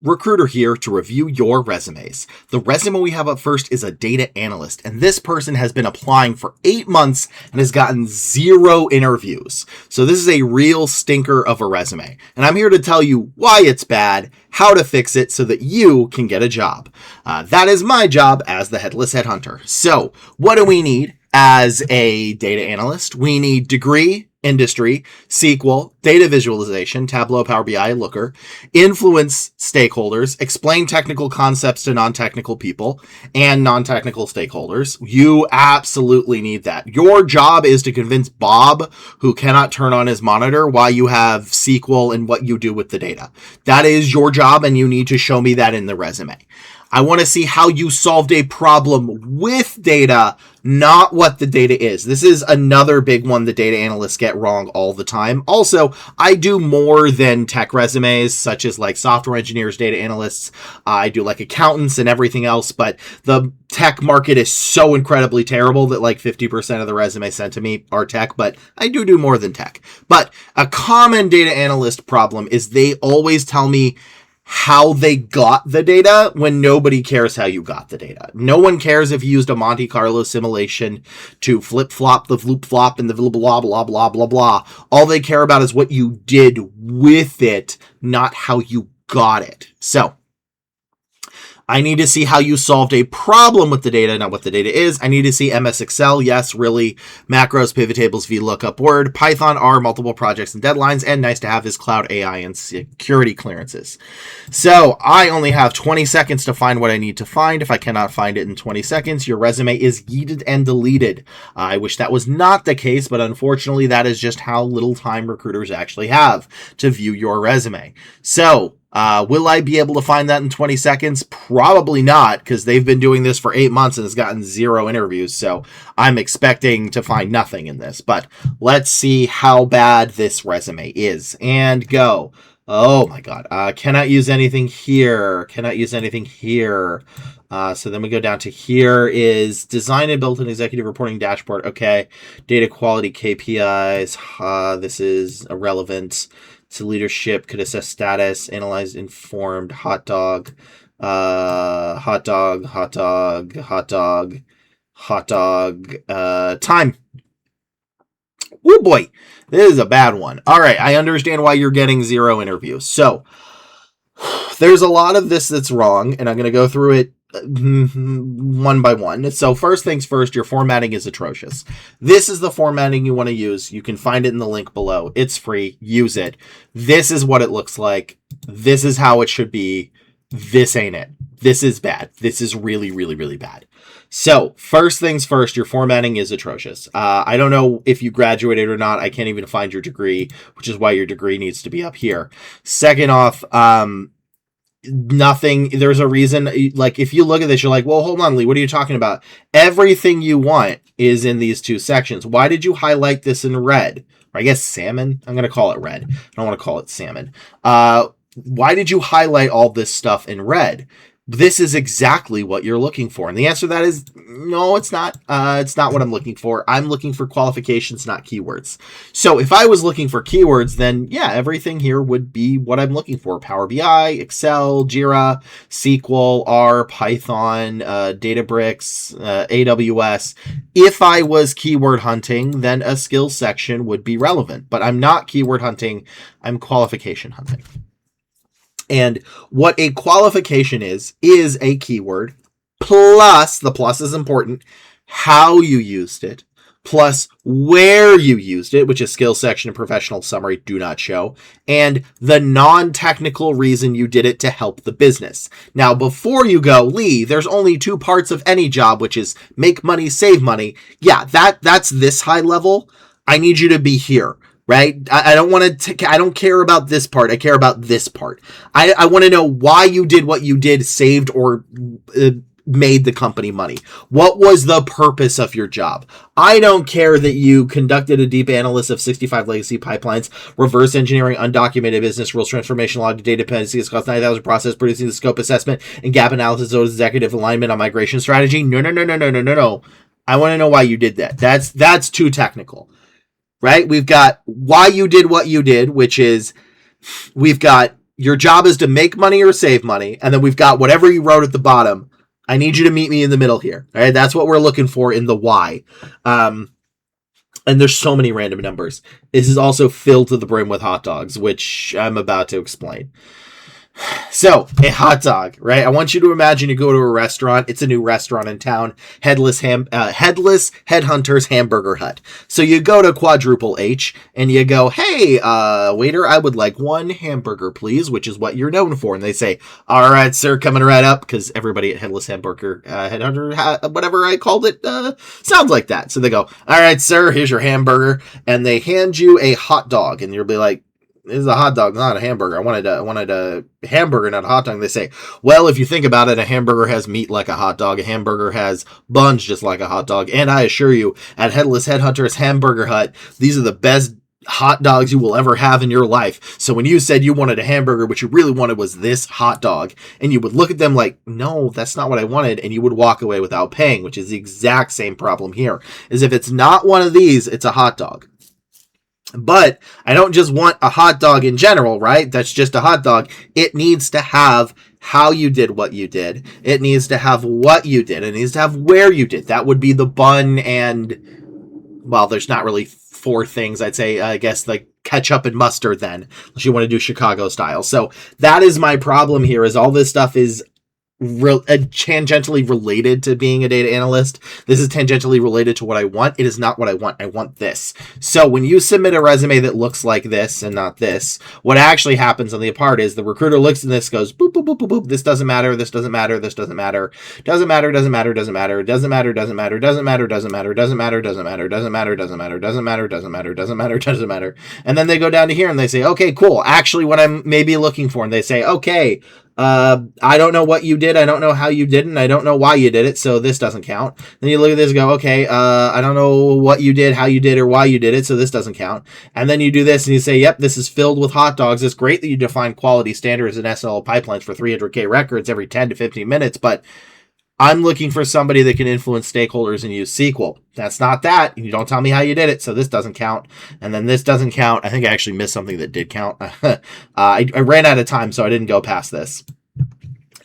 Recruiter here to review your resumes. The resume we have up first is a data analyst, and this person has been applying for 8 months and has gotten 0 interviews. So this is a real stinker of a resume. And I'm here to tell you why it's bad, how to fix it so that you can get a job. That is my job as the headless headhunter. So what do we need as a data analyst? We need degree, industry, SQL, data visualization, Tableau, Power BI, Looker, influence stakeholders, explain technical concepts to non-technical people and non-technical stakeholders. You absolutely need that. Your job is to convince Bob, who cannot turn on his monitor, why you have SQL and what you do with the data. That is your job, and you need to show me that in the resume. I want to see how you solved a problem with data, not what the data is. This is another big one that data analysts get wrong all the time. Also, I do more than tech resumes, such as like software engineers, data analysts. I do like accountants and everything else, but the tech market is so incredibly terrible that like 50% of the resumes sent to me are tech, but I do more than tech. But a common data analyst problem is they always tell me how they got the data when nobody cares how you got the data. No one cares if you used a Monte Carlo simulation to flip-flop the floop-flop and the blah, blah, blah, blah, blah, blah. All they care about is what you did with it, not how you got it. So I need to see how you solved a problem with the data, not what the data is. I need to see MS Excel, yes, really, macros, pivot tables, VLOOKUP, Word, Python, R, multiple projects and deadlines, and nice to have is cloud AI and security clearances. So I only have 20 seconds to find what I need to find. If I cannot find it in 20 seconds, your resume is yeeted and deleted. I wish that was not the case, but unfortunately that is just how little time recruiters actually have to view your resume. So will I be able to find that in 20 seconds? Probably not, because they've been doing this for 8 months and has gotten 0 interviews. So I'm expecting to find nothing in this, but let's see how bad this resume is and go. Oh my God. Cannot use anything here. Cannot use anything here. So then we go down to here is design and build an executive reporting dashboard. Okay. Data quality KPIs. This is irrelevant. To leadership, could assess status, analyze informed, hot dog, time. Woo boy, this is a bad one. All right, I understand why you're getting 0 interviews. So there's a lot of this that's wrong, and I'm going to go through it one by one. So first things first, your formatting is atrocious. This is the formatting you want to use. You can find it in the link below. It's free. Use it. This is what it looks like. This is how it should be. This ain't it. This is bad. This is really, really, really bad. So first things first, your formatting is atrocious. I don't know if you graduated or not. I can't even find your degree, which is why your degree needs to be up here. Second off, nothing, there's a reason, like if you look at this, you're like, well, hold on, Lee, what are you talking about? Everything you want is in these 2 sections. Why did you highlight this in red? Or I guess salmon? I'm going to call it red. I don't want to call it salmon. Why did you highlight all this stuff in red? This is exactly what you're looking for. And the answer to that is, no, it's not. It's not what I'm looking for. I'm looking for qualifications, not keywords. So if I was looking for keywords, then yeah, everything here would be what I'm looking for. Power BI, Excel, Jira, SQL, R, Python, Databricks, AWS. If I was keyword hunting, then a skills section would be relevant. But I'm not keyword hunting. I'm qualification hunting. And what a qualification is a keyword, plus, the plus is important, how you used it, plus where you used it, which is skills section and professional summary do not show, and the non-technical reason you did it to help the business. Now, before you go, Lee, there's only 2 parts of any job, which is make money, save money. Yeah, that's this high level. I need you to be here. Right? I don't want to, I don't care about this part. I care about this part. I want to know why you did what you did, saved or made the company money. What was the purpose of your job? I don't care that you conducted a deep analysis of 65 legacy pipelines, reverse engineering undocumented business rules, transformation log to data dependencies, cost 9,000 process, producing the scope assessment and gap analysis of executive alignment on migration strategy. No. I want to know why you did that. That's too technical. Right? We've got why you did what you did, which is we've got Your job is to make money or save money. And then we've got whatever you wrote at the bottom. I need you to meet me in the middle here. All right. That's what we're looking for in the why. And there's so many random numbers. This is also filled to the brim with hot dogs, which I'm about to explain. So, a hot dog, right? I want you to imagine you go to a restaurant. It's a new restaurant in town. Headless Headhunters Hamburger Hut. So you go to Quadruple H and you go, hey, waiter, I would like one hamburger, please, which is what you're known for. And they say, all right, sir, coming right up, because everybody at Headless Hamburger Headhunter, whatever I called it, sounds like that. So they go, all right, sir, here's your hamburger. And they hand you a hot dog, and you'll be like, this is a hot dog, not a hamburger. I wanted a hamburger, not a hot dog. And they say, well, if you think about it, a hamburger has meat like a hot dog. A hamburger has buns just like a hot dog. And I assure you, at Headless Headhunters Hamburger Hut, these are the best hot dogs you will ever have in your life. So when you said you wanted a hamburger, what you really wanted was this hot dog, and you would look at them like, no, that's not what I wanted, and you would walk away without paying, which is the exact same problem here. Is if it's not one of these, it's a hot dog. But I don't just want a hot dog in general, right? That's just a hot dog. It needs to have how you did what you did. It needs to have what you did. It needs to have where you did. That would be the bun and, well, there's not really four things. I'd say, I guess, like ketchup and mustard then, unless you want to do Chicago style. So that is my problem here, is all this stuff is tangentially related to being a data analyst. This is tangentially related to what I want. It is not what I want. I want this. So when you submit a resume that looks like this and not this, what actually happens on the part is the recruiter looks at this, goes boop, boop, boop, boop, boop. This doesn't matter. This doesn't matter. This doesn't matter. Doesn't matter. Doesn't matter. Doesn't matter. Doesn't matter. Doesn't matter. Doesn't matter. Doesn't matter. Doesn't matter. Doesn't matter. Doesn't matter. Doesn't matter. Doesn't matter. Doesn't matter. Doesn't matter. Doesn't matter. And then they go down to here and they say, okay, cool. Actually, what I'm maybe looking for, and they say, okay, I don't know what you did. I don't know how you did it. And I don't know why you did it. So this doesn't count. Then you look at this and go, okay, I don't know what you did, how you did, or why you did it. So this doesn't count. And then you do this and you say, yep, this is filled with hot dogs. It's great that you define quality standards and SNL pipelines for 300K records every 10 to 15 minutes, but I'm looking for somebody that can influence stakeholders and use SQL. That's not that. You don't tell me how you did it, so this doesn't count. And then this doesn't count. I think I actually missed something that did count. I ran out of time, so I didn't go past this.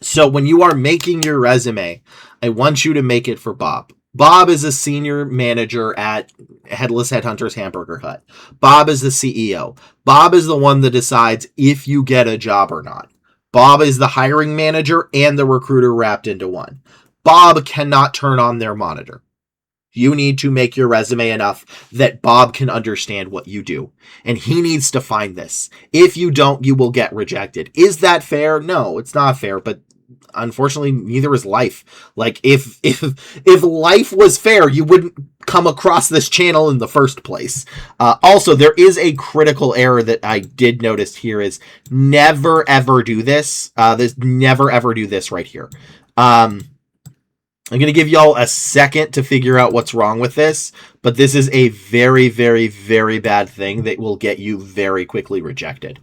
So when you are making your resume, I want you to make it for Bob. Bob is a senior manager at Headless Headhunters Hamburger Hut. Bob is the CEO. Bob is the one that decides if you get a job or not. Bob is the hiring manager and the recruiter wrapped into one. Bob cannot turn on their monitor. You need to make your resume enough that Bob can understand what you do. And he needs to find this. If you don't, you will get rejected. Is that fair? No, it's not fair, but unfortunately, neither is life. Like, if life was fair, you wouldn't come across this channel in the first place. Also, there is a critical error that I did notice here is never ever do this. Never ever do this right here. I'm going to give y'all a second to figure out what's wrong with this, but this is a very, very, very bad thing that will get you very quickly rejected.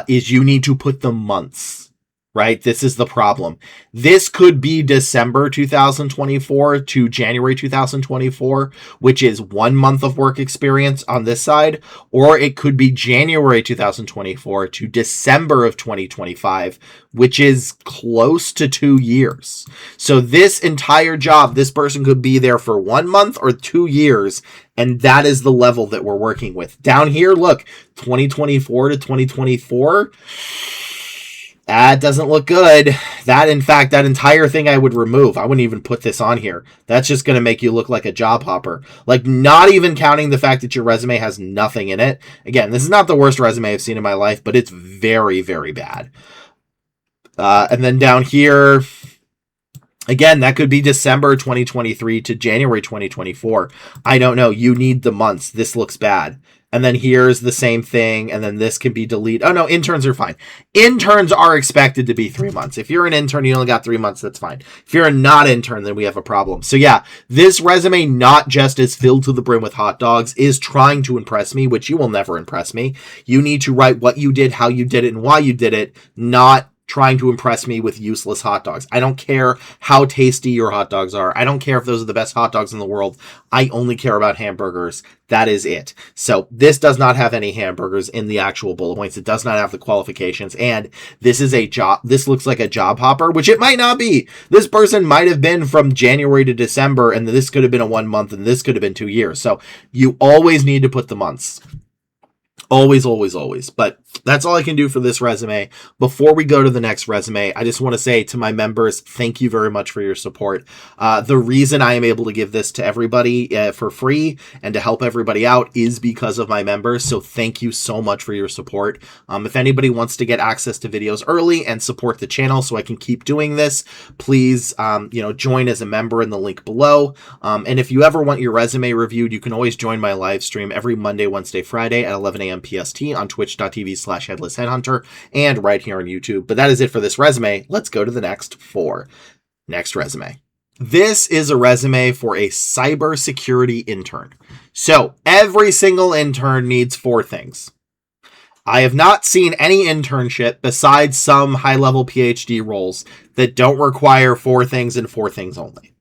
Is you need to put the months. Right? This is the problem. This could be December 2024 to January 2024, which is 1 month of work experience on this side, or it could be January 2024 to December of 2025, which is close to 2 years. So this entire job, this person could be there for 1 month or 2 years, and that is the level that we're working with. Down here, look, 2024 to 2024. That doesn't look good. That, in fact, that entire thing I would remove. I wouldn't even put this on here. That's just going to make you look like a job hopper. Like, not even counting the fact that your resume has nothing in it. Again, this is not the worst resume I've seen in my life, but it's very, very bad. And then down here, again, that could be December 2023 to January 2024. I don't know. You need the months. This looks bad. And then here's the same thing, and then this can be deleted. Oh, no, interns are fine. Interns are expected to be 3 months. If you're an intern, you only got 3 months, that's fine. If you're a not intern, then we have a problem. So yeah, this resume, not just is filled to the brim with hot dogs, is trying to impress me, which you will never impress me. You need to write what you did, how you did it, and why you did it, not trying to impress me with useless hot dogs. I don't care how tasty your hot dogs are. I don't care if those are the best hot dogs in the world. I only care about hamburgers. That is it. So this does not have any hamburgers in the actual bullet points. It does not have the qualifications. And this is a job. This looks like a job hopper, which it might not be. This person might have been from January to December, and this could have been a 1 month, and this could have been 2 years. So you always need to put the months. Always, always, always. But that's all I can do for this resume. Before we go to the next resume, I just want to say to my members, thank you very much for your support. The reason I am able to give this to everybody for free and to help everybody out is because of my members. So thank you so much for your support. If anybody wants to get access to videos early and support the channel so I can keep doing this, please, join as a member in the link below. And if you ever want your resume reviewed, you can always join my live stream every Monday, Wednesday, Friday at 11 a.m. PST on twitch.tv/headlessheadhunter and right here on YouTube. But that is it for this resume. Let's go to the next four. Next resume. This is a resume for a cybersecurity intern. So every single intern needs 4 things. I have not seen any internship besides some high-level PhD roles that don't require 4 things and 4 things only.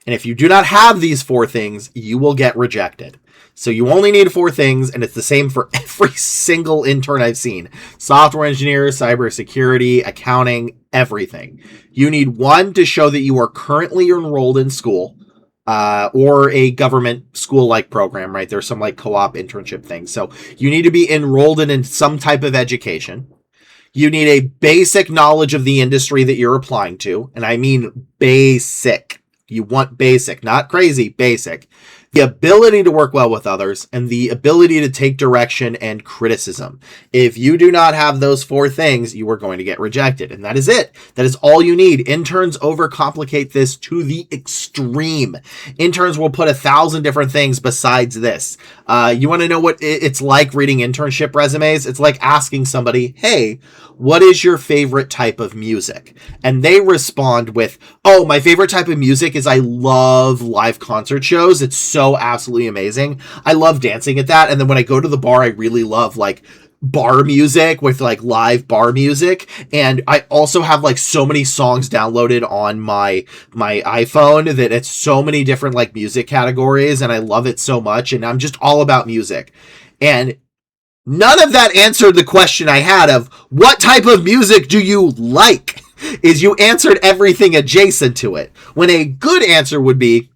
And if you do not have these 4 things, you will get rejected. So you only need 4 things, and it's the same for every single intern I've seen. Software engineer, cybersecurity, accounting, everything. You need 1 to show that you are currently enrolled in school, or a government school-like program, right? There's some like co-op internship things. So you need to be enrolled in some type of education. You need a basic knowledge of the industry that you're applying to, and I mean basic. You want basic, not crazy, basic. The ability to work well with others, and the ability to take direction and criticism. If you do not have those 4 things, you are going to get rejected. And that is it. That is all you need. Interns overcomplicate this to the extreme. Interns will put 1,000 different things besides this. You want to know what it's like reading internship resumes? It's like asking somebody, hey, what is your favorite type of music? And they respond with, oh, my favorite type of music is I love live concert shows. It's so absolutely amazing. I love dancing at that. And then when I go to the bar, I really love like bar music with like live bar music. And I also have like so many songs downloaded on my iPhone that it's so many different like music categories, and I love it so much. And I'm just all about music. And none of that answered the question I had of what type of music do you like? Is you answered everything adjacent to it. When a good answer would be,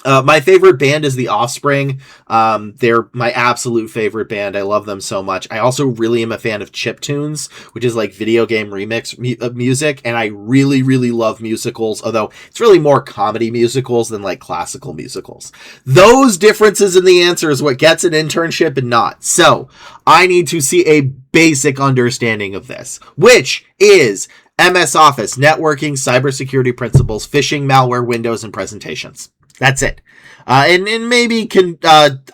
my favorite band is The Offspring. They're my absolute favorite band. I love them so much. I also really am a fan of chiptunes, which is like video game remix music. And I really, really love musicals, although it's really more comedy musicals than like classical musicals. Those differences in the answer is what gets an internship and not. So I need to see a basic understanding of this, which is MS Office, networking, cybersecurity principles, phishing, malware, Windows, and presentations. That's it. And maybe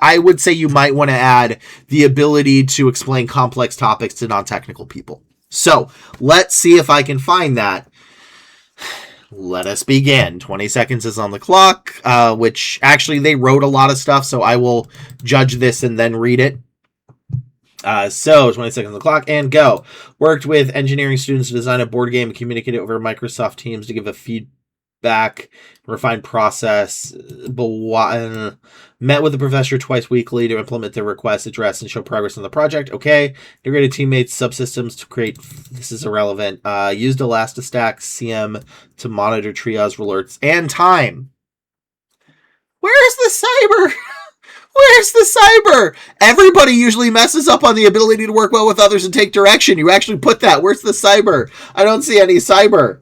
I would say you might want to add the ability to explain complex topics to non-technical people. So let's see if I can find that. Let us begin. 20 seconds is on the clock, which actually they wrote a lot of stuff, so I will judge this and then read it. So 20 seconds on the clock and go. Worked with engineering students to design a board game and communicate it over Microsoft Teams to give a feedback, refined process. Met with the professor twice weekly to implement their requests, address, and show progress on the project. Okay. Integrated teammates, subsystems to create. This is irrelevant. Used Elastistack CM to monitor triage alerts and time. Where's the cyber? Where's the cyber? Everybody usually messes up on the ability to work well with others and take direction. You actually put that. Where's the cyber? I don't see any cyber.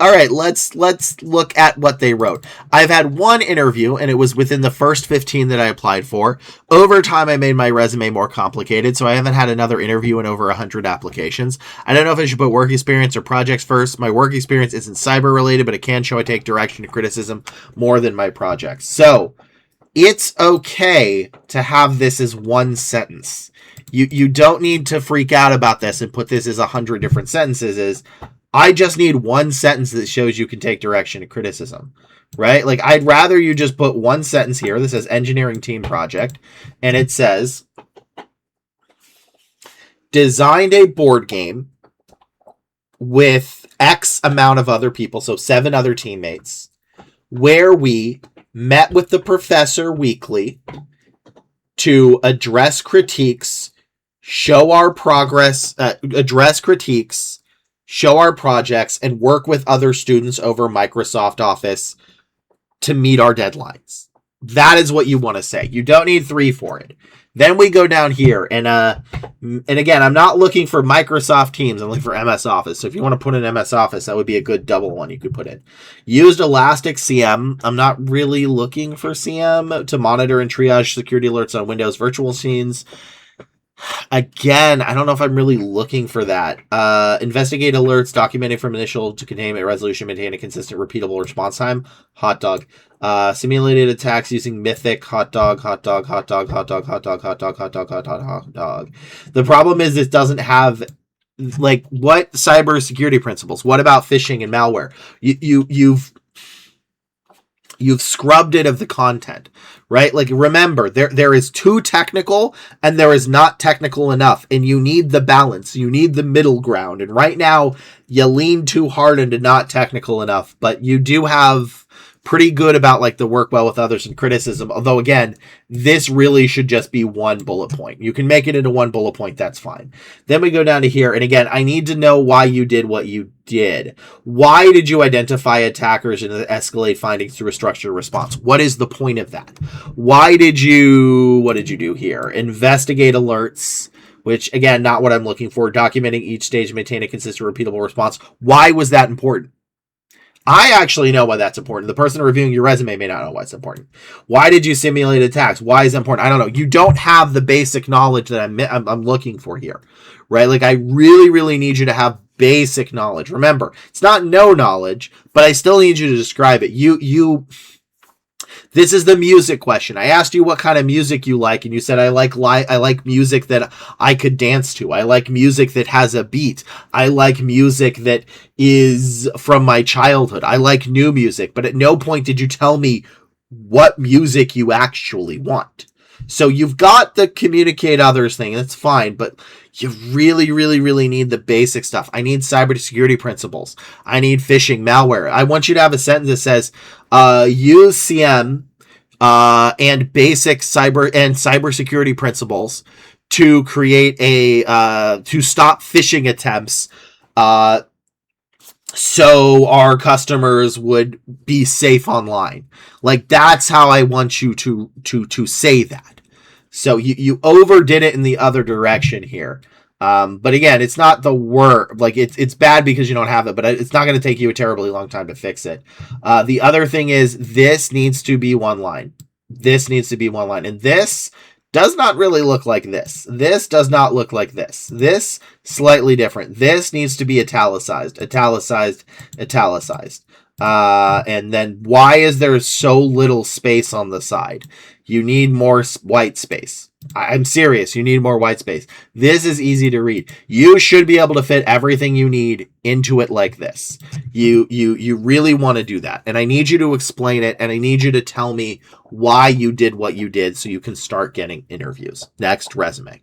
All right, let's look at what they wrote. I've had 1 interview, and it was within the first 15 that I applied for. Over time, I made my resume more complicated, so I haven't had another interview in over 100 applications. I don't know if I should put work experience or projects first. My work experience isn't cyber-related, but it can show I take direction and criticism more than my projects. So it's okay to have this as 1 sentence. You don't need to freak out about this and put this as 100 different sentences. I just need 1 sentence that shows you can take direction and criticism, right? Like, I'd rather you just put 1 sentence here that says engineering team project, and it says, designed a board game with X amount of other people, so 7 other teammates, where we met with the professor weekly to address critiques, show our progress, address critiques, show our projects, and work with other students over Microsoft Office to meet our deadlines. That is what you want to say. You don't need 3 for it. Then we go down here, and again, I'm not looking for Microsoft Teams. I'm looking for MS Office. So if you want to put in MS Office, that would be a good double one you could put in. Used Elastic CM. I'm not really looking for CM to monitor and triage security alerts on Windows virtual machines. Again, I don't know if I'm really looking for that. Investigate alerts, documenting from initial to containment resolution, maintain a consistent, repeatable response time. Hot dog. Simulated attacks using Mythic. Hot dog, hot dog, hot dog, hot dog, hot dog, hot dog, hot dog, hot dog, hot dog. The problem is it doesn't have, like, what cybersecurity principles? What about phishing and malware? You've scrubbed it of the content, right? Like, remember, there is too technical and there is not technical enough, and you need the balance. You need the middle ground. And right now, you lean too hard into not technical enough, but you do have pretty good about, like, the work well with others and criticism. Although, again, this really should just be 1 bullet point. You can make it into 1 bullet point. That's fine. Then we go down to here. And again, I need to know why you did what you did. Why did you identify attackers and escalate findings through a structured response? What is the point of that? What did you do here? Investigate alerts, which, again, not what I'm looking for. Documenting each stage, maintain a consistent, repeatable response. Why was that important? I actually know why that's important. The person reviewing your resume may not know why it's important. Why did you simulate attacks? Why is it important? I don't know. You don't have the basic knowledge that I'm looking for here, right? Like, I really, really need you to have basic knowledge. Remember, it's not no knowledge, but I still need you to describe it. This is the music question. I asked you what kind of music you like, and you said, I like music that I could dance to. I like music that has a beat. I like music that is from my childhood. I like new music, but at no point did you tell me what music you actually want. So you've got the communicate others thing. That's fine, but you really, really, really need the basic stuff. I need cybersecurity principles. I need phishing, malware. I want you to have a sentence that says, use CM and basic cybersecurity principles to create to stop phishing attempts, so our customers would be safe online. Like, that's how I want you to say that. So you overdid it in the other direction here. But again, it's not the word, like, it's bad because you don't have it, but it's not going to take you a terribly long time to fix it. The other thing is, this needs to be 1 line. This needs to be 1 line. And this does not really look like this. This does not look like this. This, slightly different. This needs to be italicized, italicized, italicized. And then, why is there so little space on the side? You need more white space. I'm serious. You need more white space. This is easy to read. You should be able to fit everything you need into it like this. You really want to do that. And I need you to explain it, and I need you to tell me why you did what you did so you can start getting interviews. Next, resume.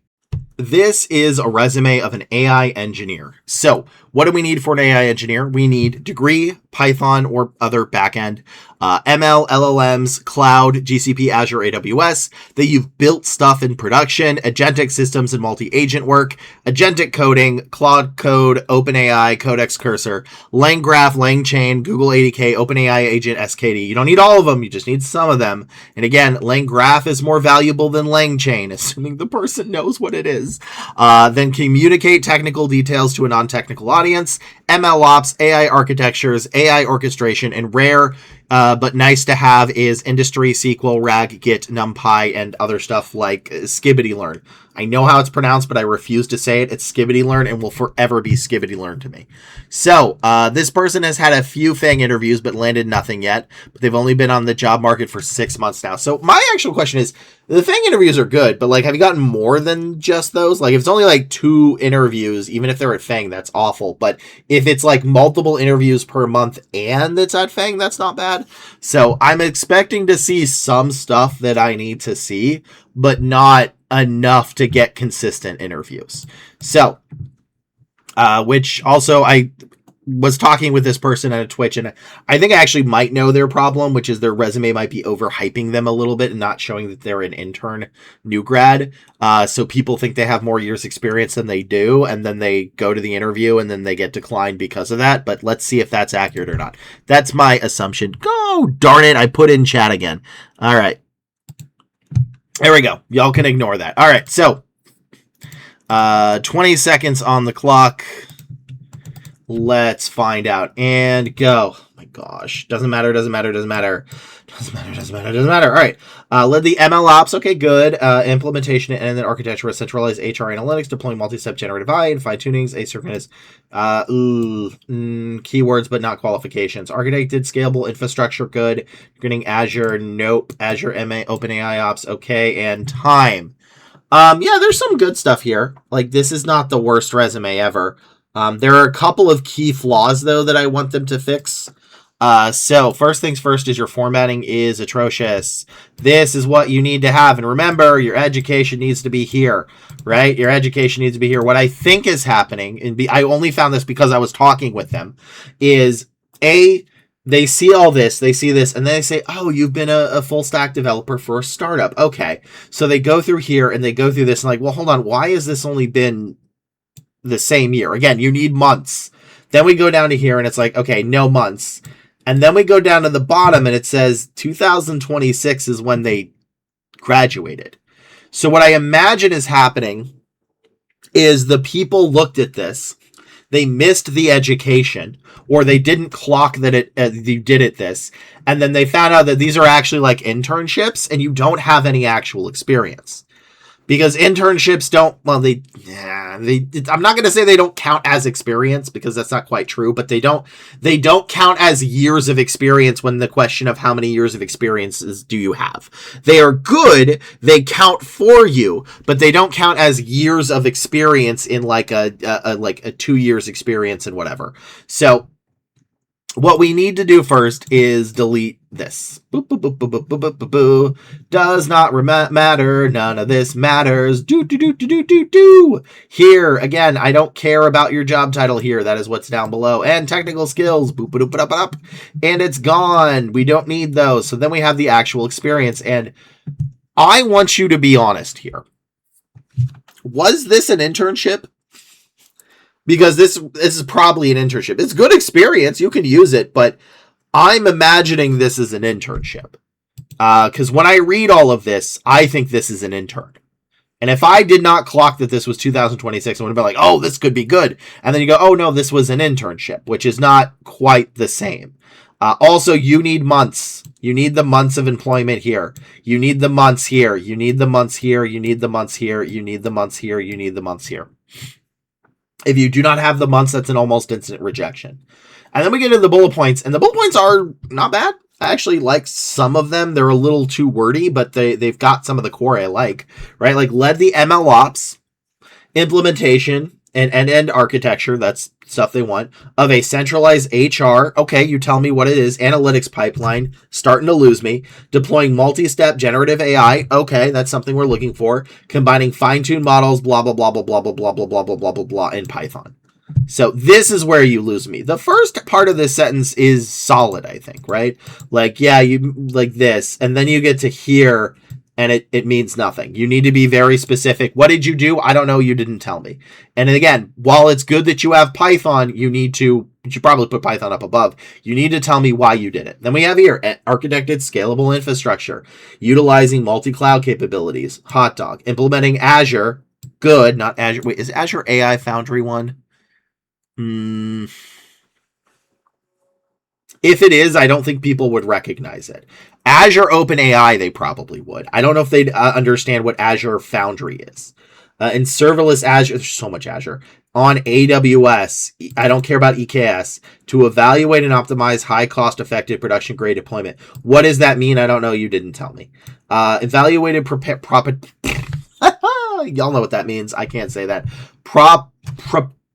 This is a resume of an AI engineer. So, what do we need for an AI engineer? We need degree, Python or other backend, ML, LLMs, cloud, GCP, Azure, AWS, that you've built stuff in production, agentic systems and multi-agent work, agentic coding, Claude Code, OpenAI, Codex Cursor, LangGraph, LangChain, Google ADK, OpenAI Agent, SKD. You don't need all of them, you just need some of them. And again, LangGraph is more valuable than LangChain, assuming the person knows what it is. Then communicate technical details to a non-technical audience, MLOps, AI architectures, AI orchestration, and rare but nice to have is industry, SQL, RAG, Git, NumPy, and other stuff like SkibbityLearn. I know how it's pronounced, but I refuse to say it. It's SkibbityLearn and will forever be SkibbityLearn to me. So, this person has had a few FANG interviews, but landed nothing yet. But they've only been on the job market for 6 months now. So, my actual question is, the FANG interviews are good, but, like, have you gotten more than just those? Like, if it's only, like, 2 interviews, even if they're at FANG, that's awful. But if it's, like, multiple interviews per month and it's at FANG, that's not bad. So, I'm expecting to see some stuff that I need to see, but not enough to get consistent interviews. So, which also I was talking with this person at a Twitch, and I think I actually might know their problem, which is their resume might be overhyping them a little bit and not showing that they're an intern new grad. So people think they have more years experience than they do, and then they go to the interview and then they get declined because of that. But let's see if that's accurate or not. That's my assumption. Oh, darn it. I put in chat again. All right. There we go. Y'all can ignore that. All right. So 20 seconds on the clock. Let's find out and go. Oh my gosh. Doesn't matter. All right. Led the ML ops. Okay, good. Implementation and then architecture with centralized HR analytics, deploying multi-step generative AI and fine-tunings, asynchronous, keywords, but not qualifications. Architected scalable infrastructure. Good. Getting Azure. Nope. Azure MA, OpenAI ops. Okay. And time. Yeah, there's some good stuff here. Like, this is not the worst resume ever. There are a couple of key flaws, though, that I want them to fix. So first things first is your formatting is atrocious. This is what you need to have. And remember, your education needs to be here, right? Your education needs to be here. What I think is happening, and I only found this because I was talking with them, is they see all this, they see this, and then they say, oh, you've been a full stack developer for a startup. Okay. So they go through here and they go through this and like, well, hold on. Why has this only been the same year? Again, you need months. Then we go down to here and it's like, okay, no months. And then we go down to the bottom and it says 2026 is when they graduated. So what I imagine is happening is the people looked at this, they missed the education, or they didn't clock that you did it this, and then they found out that these are actually like internships and you don't have any actual experience. Because internships don't, well, I'm not going to say they don't count as experience because that's not quite true, but they don't count as years of experience when the question of how many years of experiences do you have. They are good, they count for you, but they don't count as years of experience in like a 2 years experience and whatever. So what we need to do first is delete this. Boop, boop, boop, boop, boop, boop, boop, boop, boop. Does not matter. None of this matters. Do. Here, again, I don't care about your job title here. That is what's down below. And technical skills. Boop, boop, boop, boop, boop. And it's gone. We don't need those. So then we have the actual experience. And I want you to be honest here. Was this an internship? Because this is probably an internship. It's good experience. You can use it, but I'm imagining this is an internship. Because when I read all of this, I think this is an intern. And if I did not clock that this was 2026, I would have been like, oh, this could be good. And then you go, oh, no, this was an internship, which is not quite the same. Also, you need months. You need the months of employment here. You need the months here. You need the months here. You need the months here. You need the months here. You need the months here. If you do not have the months, that's an almost instant rejection. And then we get into the bullet points, and the bullet points are not bad. I actually like some of them. They're a little too wordy, but they've got some of the core I like, right? Like led the ML ops, implementation, and end-to-end architecture, that's stuff they want, of a centralized HR. Okay, you tell me what it is. Analytics pipeline, starting to lose me. Deploying multi-step generative AI. Okay, that's something we're looking for. Combining fine-tuned models, blah, blah, blah, blah, blah, blah, blah, blah, blah, blah, blah, blah, blah, in Python. So this is where you lose me. The first part of this sentence is solid, I think, right? Like, yeah, you like this, and then you get to here, and it means nothing. You need to be very specific. What did you do? I don't know. You didn't tell me. And again, while it's good that you have Python, you should probably put Python up above. You need to tell me why you did it. Then we have here, architected scalable infrastructure, utilizing multi-cloud capabilities, hot dog, implementing Azure, good, not Azure. Wait, is Azure AI Foundry one? If it is, I don't think people would recognize it. Azure OpenAI, they probably would. I don't know if they'd understand what Azure Foundry is. In serverless Azure, there's so much Azure. On AWS, I don't care about EKS, to evaluate and optimize high cost-effective production-grade deployment. What does that mean? I don't know. You didn't tell me. Evaluated y'all know what that means. I can't say that.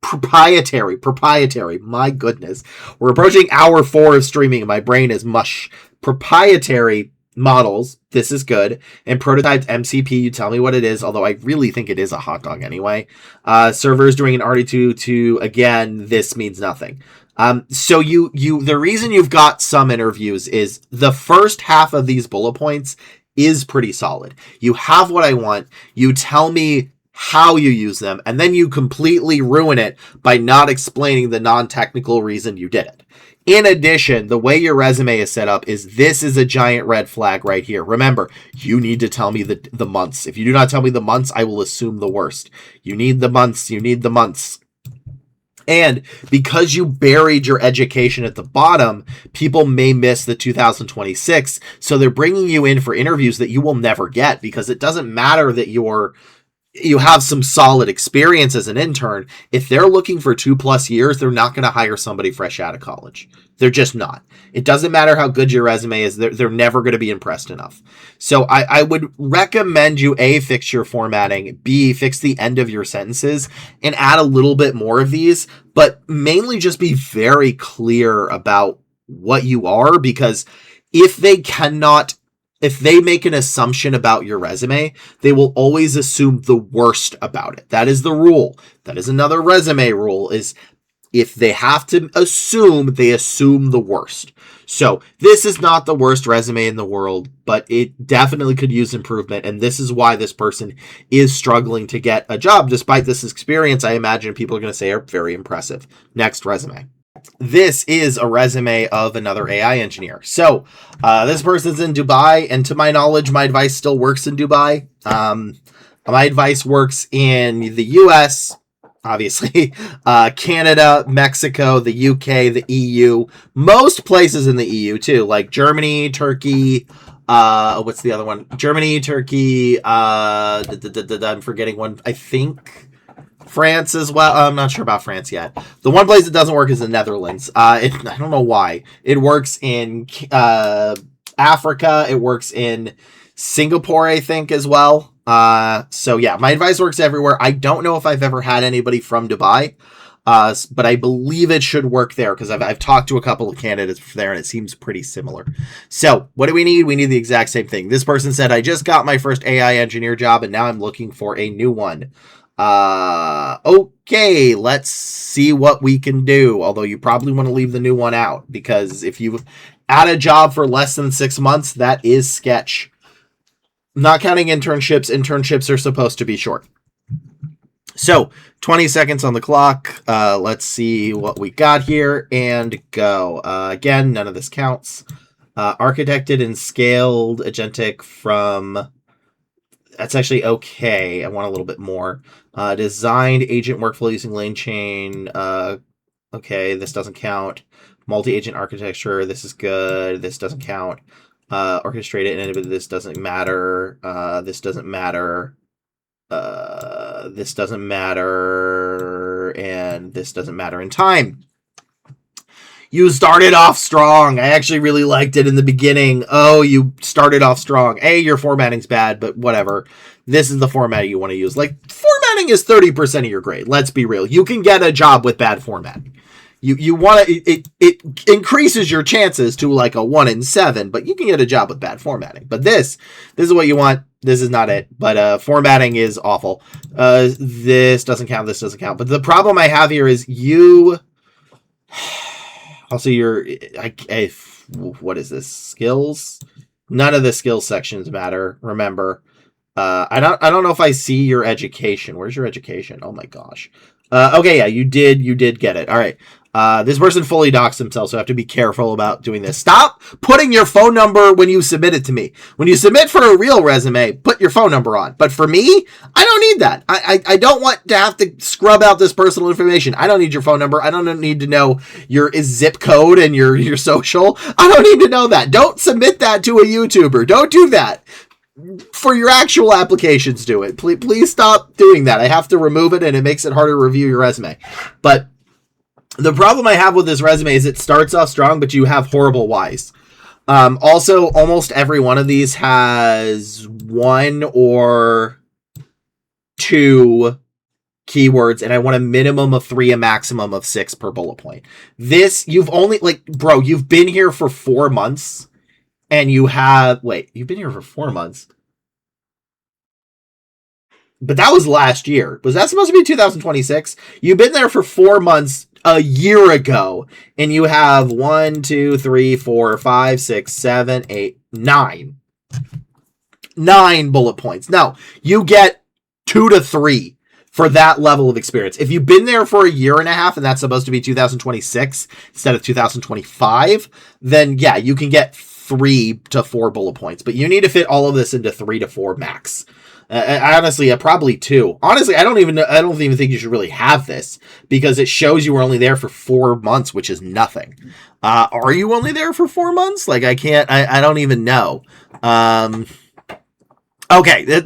Proprietary. My goodness. We're approaching hour 4 of streaming and my brain is mush. Proprietary models, this is good. And prototyped MCP, you tell me what it is, although I really think it is a hot dog anyway. Servers doing an RD2 to, again, this means nothing. So the reason you've got some interviews is the first half of these bullet points is pretty solid. You have what I want. You tell me how you use them, and then you completely ruin it by not explaining the non-technical reason you did it. In addition, the way your resume is set up is this is a giant red flag right here. Remember, you need to tell me the months. If you do not tell me the months, I will assume the worst. You need the months. You need the months. And because you buried your education at the bottom, people may miss the 2026. So they're bringing you in for interviews that you will never get, because it doesn't matter that you have some solid experience as an intern. If they're looking for 2+ years, they're not going to hire somebody fresh out of college. They're just not. It doesn't matter how good your resume is. They're never going to be impressed enough. So I would recommend you, A, fix your formatting, B, fix the end of your sentences, and add a little bit more of these, but mainly just be very clear about what you are, because if they make an assumption about your resume, they will always assume the worst about it. That is the rule. That is another resume rule, is if they have to assume, they assume the worst. So this is not the worst resume in the world, but it definitely could use improvement. And this is why this person is struggling to get a job. Despite this experience, I imagine people are going to say are very impressive. Next resume. This is a resume of another AI engineer. So this person's in Dubai, and to my knowledge, my advice still works in Dubai. My advice works in the US, obviously, Canada, Mexico, the UK, the EU, most places in the EU too, like Germany, Turkey. What's the other one? Germany, Turkey. I'm forgetting one. I think France as well. I'm not sure about France yet. The one place it doesn't work is the Netherlands. I don't know why. It works in Africa. It works in Singapore, I think, as well. So yeah, my advice works everywhere. I don't know if I've ever had anybody from Dubai, but I believe it should work there, because I've talked to a couple of candidates there, and it seems pretty similar. So what do we need? We need the exact same thing. This person said, I just got my first AI engineer job, and now I'm looking for a new one. Okay, let's see what we can do. Although you probably want to leave the new one out, because if you add a job for less than 6 months, that is sketch. Not counting internships. Internships are supposed to be short. So 20 seconds on the clock. Let's see what we got here and go. Again, none of this counts. Architected and scaled agentic from... That's actually okay. I want a little bit more. Designed agent workflow using lane chain. Okay, this doesn't count. Multi-agent architecture. This is good. This doesn't count. Orchestrated and this doesn't matter. This doesn't matter. This doesn't matter. And this doesn't matter in time. You started off strong. I actually really liked it in the beginning. Oh, you started off strong. A, your formatting's bad, but whatever. This is the formatting you want to use. Like, formatting is 30% of your grade. Let's be real. You can get a job with bad formatting. You want to, it increases your chances to like a 1 in 7, but you can get a job with bad formatting. But this is what you want. This is not it. But formatting is awful. This doesn't count. This doesn't count. But the problem I have here is you... Also, what is this? Skills? None of the skills sections matter. Remember, I don't know if I see your education. Where's your education? Oh my gosh. Okay, yeah, you did get it. All right. This person fully doxed themselves, so I have to be careful about doing this. Stop putting your phone number when you submit it to me. When you submit for a real resume, put your phone number on. But for me, I don't need that. I don't want to have to scrub out this personal information. I don't need your phone number. I don't need to know your zip code and your social. I don't need to know that. Don't submit that to a YouTuber. Don't do that. For your actual applications, do it. Please stop doing that. I have to remove it, and it makes it harder to review your resume. But the problem I have with this resume is it starts off strong, but you have horrible whys. Also, almost every one of these has 1 or 2 keywords, and I want a minimum of 3, a maximum of 6 per bullet point. This, you've only, like, bro, you've been here for 4 months. and you have, wait, you've been here for 4 months. But that was last year. Was that supposed to be 2026? You've been there for 4 months a year ago, and you have 1, 2, 3, 4, 5, 6, 7, 8, 9. 9 bullet points. Now, you get 2 to 3 for that level of experience. If you've been there for a year and a half, and that's supposed to be 2026 instead of 2025, then yeah, you can get 3 to 4 bullet points. But you need to fit all of this into 3 to 4 max. Honestly, probably 2. Honestly, I don't even think you should really have this, because it shows you were only there for 4 months, which is nothing. Are you only there for 4 months? Like, I don't even know. Okay,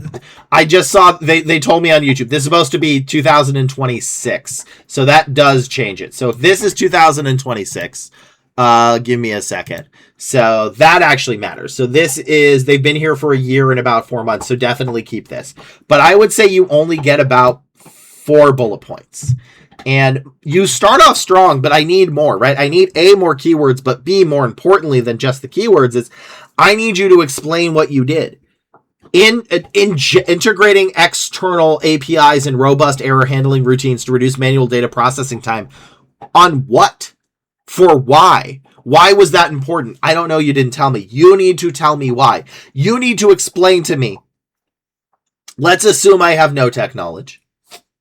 I just saw, they told me on YouTube, this is supposed to be 2026. So that does change it. So if this is 2026, give me a second. So that actually matters. So this is, they've been here for a year and about 4 months. So definitely keep this. But I would say you only get about 4 bullet points. And you start off strong, but I need more, right? I need A, more keywords, but B, more importantly than just the keywords, is I need you to explain what you did. In integrating external APIs and robust error handling routines to reduce manual data processing time. On what? For why? Why was that important? I don't know. You didn't tell me. You need to tell me why. You need to explain to me. Let's assume I have no tech knowledge.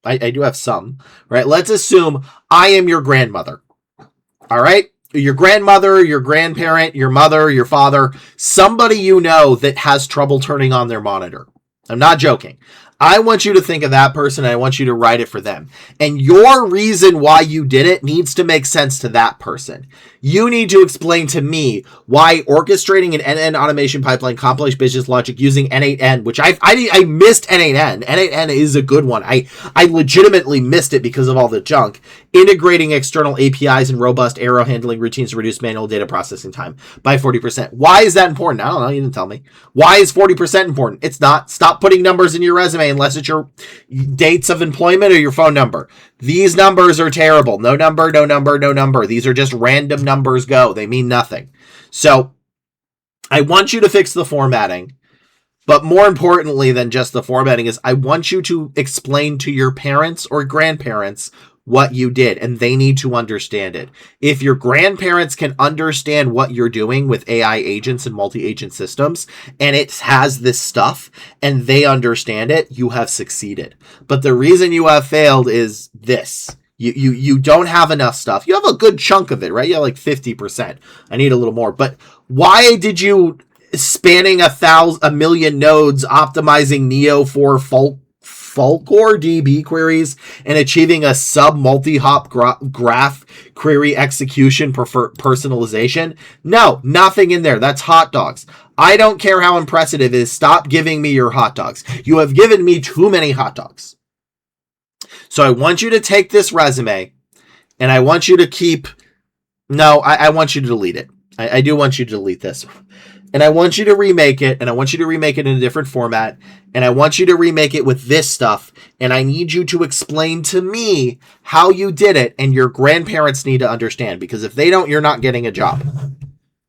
I do have some, right? Let's assume I am your grandmother. All right? Your grandmother, your grandparent, your mother, your father, somebody you know that has trouble turning on their monitor. I'm not joking. I want you to think of that person, and I want you to write it for them. And your reason why you did it needs to make sense to that person. You need to explain to me why orchestrating an end-to-end automation pipeline, complex business logic using N8N, which I missed N8N. N8N is a good one. I legitimately missed it because of all the junk. Integrating external APIs and robust error handling routines to reduce manual data processing time by 40%. Why is that important? I don't know. You didn't tell me. Why is 40% important? It's not. Stop putting numbers in your resume unless it's your dates of employment or your phone number. These numbers are terrible. No number, no number, no number. These are just random numbers go. They mean nothing. So I want you to fix the formatting. But more importantly than just the formatting is I want you to explain to your parents or grandparents what you did, and they need to understand it. If your grandparents can understand what you're doing with AI agents and multi-agent systems, and it has this stuff, and they understand it, you have succeeded. But the reason you have failed is this. You don't have enough stuff. You have a good chunk of it, right? You have like 50%. I need a little more. But why did you, spanning a million nodes, optimizing Neo for Fulcor DB queries and achieving a sub multi-hop graph query execution personalization? No, nothing in there. That's hot dogs. I don't care how impressive it is. Stop giving me your hot dogs. You have given me too many hot dogs. So I want you to take this resume and I want you to keep, no, I want you to delete it. I do want you to delete this. And I want you to remake it, and I want you to remake it in a different format, and I want you to remake it with this stuff, and I need you to explain to me how you did it, and your grandparents need to understand, because if they don't, you're not getting a job.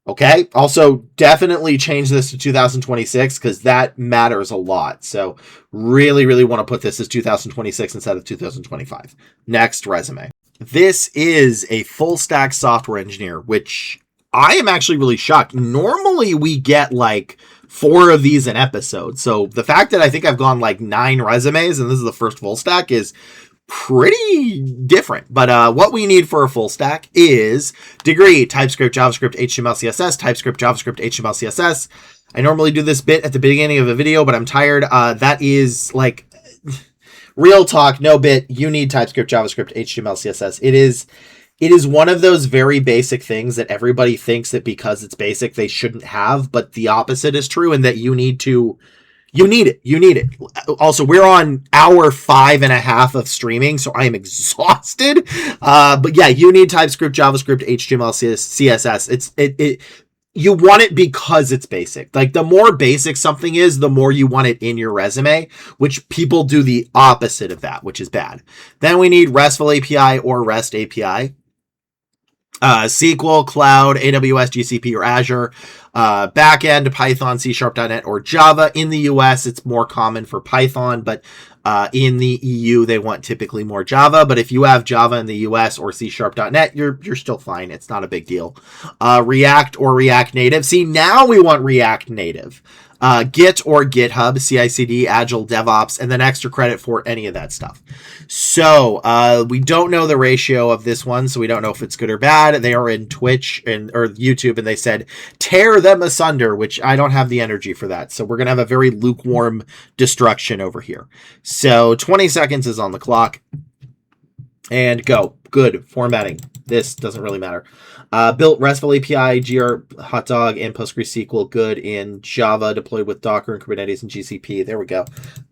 Okay? Also, definitely change this to 2026, because that matters a lot. So, really, really want to put this as 2026 instead of 2025. Next resume. This is a full stack software engineer, which I am actually really shocked. Normally we get like 4 of these an episode. So the fact that I think I've gone like 9 resumes and this is the first full stack is pretty different. But what we need for a full stack is degree, TypeScript, JavaScript, HTML, CSS, TypeScript, JavaScript, HTML, CSS. I normally do this bit at the beginning of a video, but I'm tired. That is like real talk, no bit. You need TypeScript, JavaScript, HTML, CSS. It is one of those very basic things that everybody thinks that because it's basic, they shouldn't have, but the opposite is true, and that you need it. Also, we're on hour 5.5 of streaming, so I am exhausted. But yeah, you need TypeScript, JavaScript, HTML, CSS. You want it because it's basic. Like, the more basic something is, the more you want it in your resume, which people do the opposite of that, which is bad. Then we need RESTful API or REST API. SQL, Cloud, AWS, GCP, or Azure. Backend, Python, C#.NET, or Java. In the US, it's more common for Python, but in the EU, they want typically more Java. But if you have Java in the US or C#.NET, you're still fine. It's not a big deal. React or React Native. See, now we want React Native. Git or GitHub, CI/CD, Agile, DevOps, and then extra credit for any of that stuff. So we don't know the ratio of this one, so we don't know if it's good or bad. They are in Twitch or YouTube, and they said tear them asunder, which I don't have the energy for that. So we're gonna have a very lukewarm destruction over here. So 20 seconds is on the clock, and go. Good formatting. This doesn't really matter. Built RESTful API, GR Hotdog, and PostgreSQL. Good in Java, deployed with Docker and Kubernetes and GCP. There we go.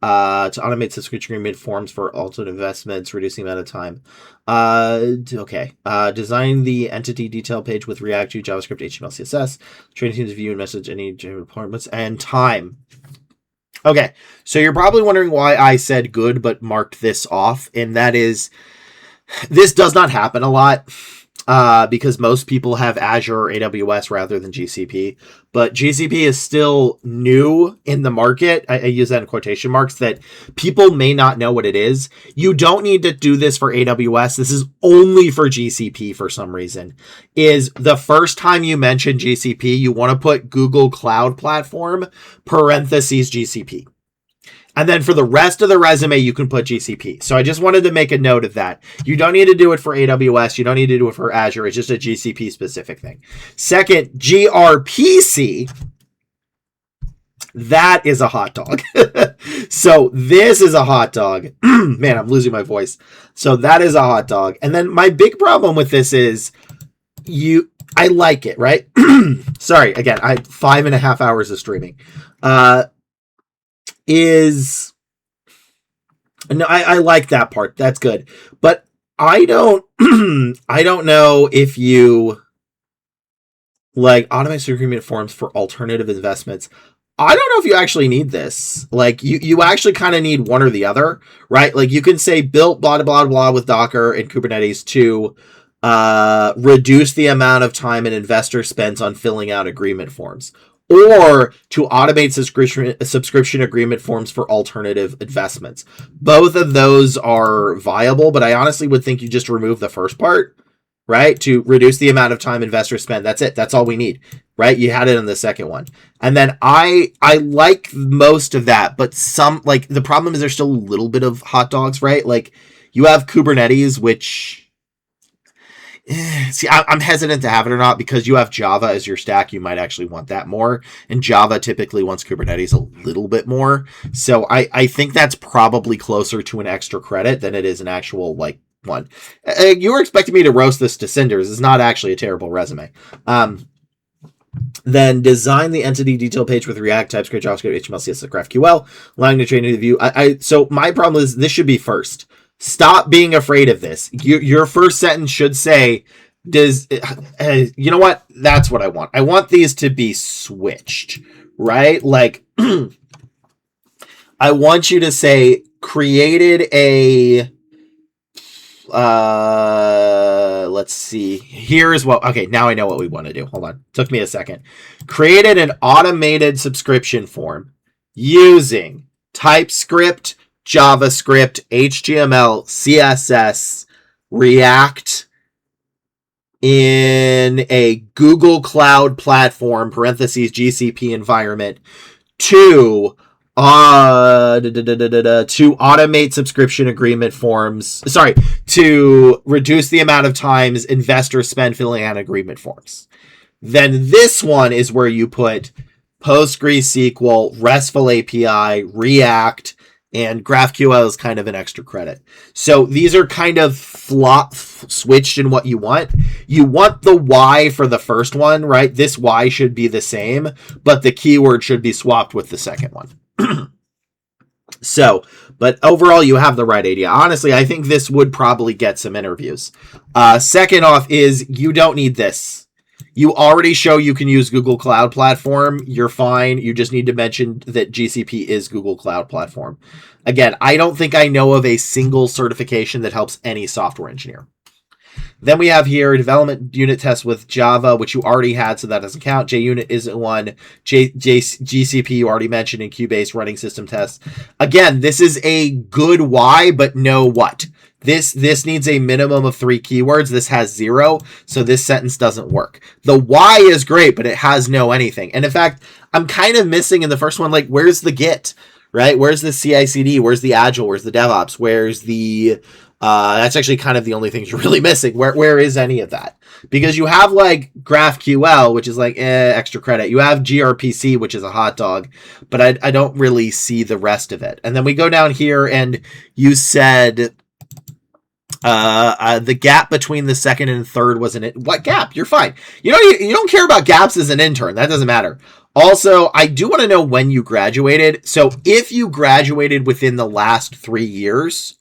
To automate subscription agreement forms for alternate investments, reducing amount of time. Okay. Design the entity detail page with React, JavaScript, HTML, CSS. Training teams view and message any requirements and time. Okay. So you're probably wondering why I said good but marked this off, and that is this does not happen a lot. Because most people have Azure or AWS rather than GCP. But GCP is still new in the market. I use that in quotation marks, that people may not know what it is. You don't need to do this for AWS. This is only for GCP for some reason. Is the first time you mention GCP, you want to put Google Cloud Platform, parentheses GCP. And then for the rest of the resume, you can put GCP. So I just wanted to make a note of that. You don't need to do it for AWS. You don't need to do it for Azure. It's just a GCP specific thing. Second, gRPC. That is a hot dog. So this is a hot dog. Man, I'm losing my voice. So that is a hot dog. And then my big problem with this is I like it, right? Sorry, again, I 5.5 hours of streaming. I like that part. That's good. But I don't I don't know if you like automation agreement forms for alternative investments. I don't know if you actually need this. Like you actually kind of need one or the other, right? Like you can say built blah blah blah with Docker and Kubernetes to reduce the amount of time an investor spends on filling out agreement forms, or to automate subscription agreement forms for alternative investments. Both of those are viable, but I honestly would think you just remove the first part, right? To reduce the amount of time investors spend. That's it. That's all we need, right? You had it in the second one. And then I like most of that, but some, like, the problem is there's still a little bit of hot dogs, right? Like, you have Kubernetes, which... See, I'm hesitant to have it or not, because you have Java as your stack. You might actually want that more, and Java typically wants Kubernetes a little bit more. So I think that's probably closer to an extra credit than it is an actual, like, one. You were expecting me to roast this to cinders. It's not actually a terrible resume. Then design the entity detail page with React, TypeScript, JavaScript, HTML, CSS, GraphQL, allowing the training to view. So my problem is this should be first. Stop being afraid of this. Your first sentence should say, you know what? That's what I want. I want these to be switched, right? Like, I want you to say, created a, let's see. Here's what, okay, now I know what we want to do. Hold on. Took me a second. Created an automated subscription form using TypeScript, JavaScript, HTML, CSS, React in a Google Cloud Platform, parentheses, GCP environment to automate subscription agreement forms. Sorry, to reduce the amount of times investors spend filling out agreement forms. Then this one is where you put PostgreSQL, RESTful API, React, and GraphQL is kind of an extra credit. So these are kind of switched in what you want. You want the Y for the first one, right? This Y should be the same, but the keyword should be swapped with the second one. So, but overall, you have the right idea. Honestly, I think this would probably get some interviews. Second off is you don't need this. You already show you can use Google Cloud Platform. You're fine. You just need to mention that GCP is Google Cloud Platform. Again, I don't think I know of a single certification that helps any software engineer. Then we have here development unit test with Java, which you already had, so that doesn't count. JUnit isn't one. GCP you already mentioned in Q-based running system tests. Again, this is a good why, but no what. This needs a minimum of 3 keywords. This has 0, so this sentence doesn't work. The why is great, but it has no anything. And in fact, I'm kind of missing in the first one, like, where's the Git, right? Where's the CI/CD? Where's the Agile? Where's the DevOps? Where's the... that's actually kind of the only things you're really missing. Where is any of that? Because you have like GraphQL, which is like extra credit. You have gRPC, which is a hot dog, but I don't really see the rest of it. And then we go down here and you said... the gap between the second and third wasn't it. What gap? You're fine. You don't care about gaps as an intern. That doesn't matter. Also, I do want to know when you graduated. So if you graduated within the last 3 years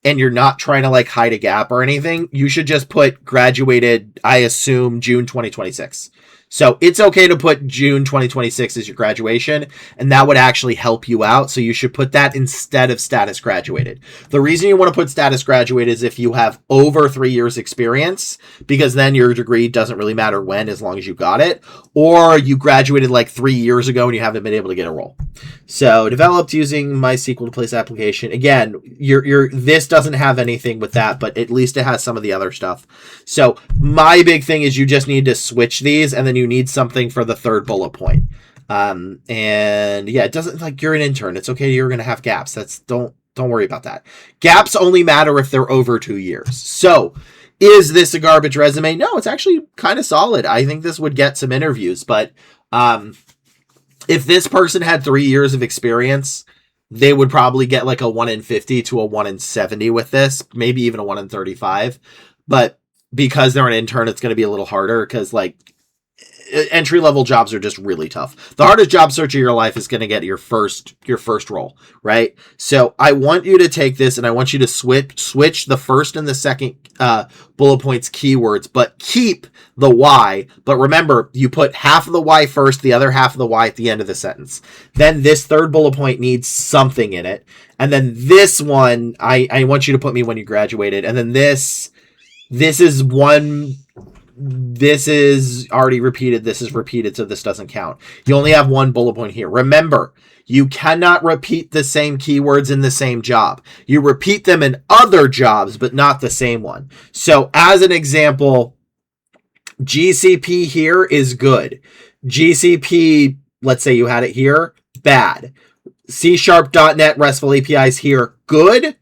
and you're not trying to like hide a gap or anything, you should just put graduated, I assume, June 2026. So it's okay to put June 2026 as your graduation, and that would actually help you out. So you should put that instead of status graduated. The reason you want to put status graduated is if you have over 3 years experience, because then your degree doesn't really matter when, as long as you got it, or you graduated like 3 years ago and you haven't been able to get a role. So developed using MySQL to place application. Again, this doesn't have anything with that, but at least it has some of the other stuff. So my big thing is you just need to switch these, and then you need something for the third bullet point. And yeah, it doesn't, like, you're an intern. It's okay. You're going to have gaps. Don't worry about that. Gaps only matter if they're over 2 years. So is this a garbage resume? No, it's actually kind of solid. I think this would get some interviews, but, if this person had 3 years of experience, they would probably get like a 1 in 50 to a 1 in 70 with this, maybe even a 1 in 35. But because they're an intern, it's going to be a little harder because like entry-level jobs are just really tough. The hardest job search of your life is going to get your first role, right? So I want you to take this and I want you to switch the first and the second bullet points keywords, but keep the why. But remember, you put half of the why first, the other half of the why at the end of the sentence. Then this third bullet point needs something in it. And then this one, I want you to put me when you graduated. And then this is one... This is already repeated. This is repeated, so this doesn't count. You only have one bullet point here. Remember, you cannot repeat the same keywords in the same job. You repeat them in other jobs, but not the same one. So as an example, GCP here is good. GCP, let's say you had it here, bad. C#.NET RESTful APIs here, good.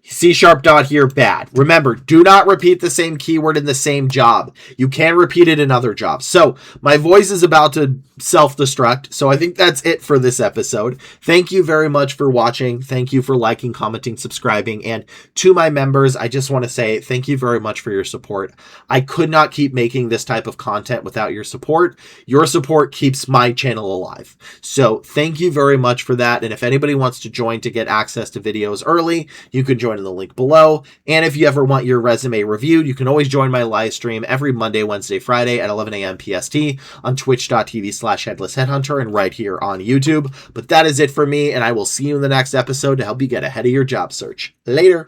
C# here, bad. Remember, do not repeat the same keyword in the same job. You can repeat it in other jobs. So my voice is about to self-destruct. So I think that's it for this episode. Thank you very much for watching. Thank you for liking, commenting, subscribing. And to my members, I just want to say thank you very much for your support. I could not keep making this type of content without your support. Your support keeps my channel alive. So thank you very much for that. And if anybody wants to join to get access to videos early, you can join in the link below. And if you ever want your resume reviewed, you can always join my live stream every Monday, Wednesday, Friday at 11 a.m. PST on twitch.tv/headlessheadhunter and right here on YouTube. But that is it for me, and I will see you in the next episode to help you get ahead of your job search. Later.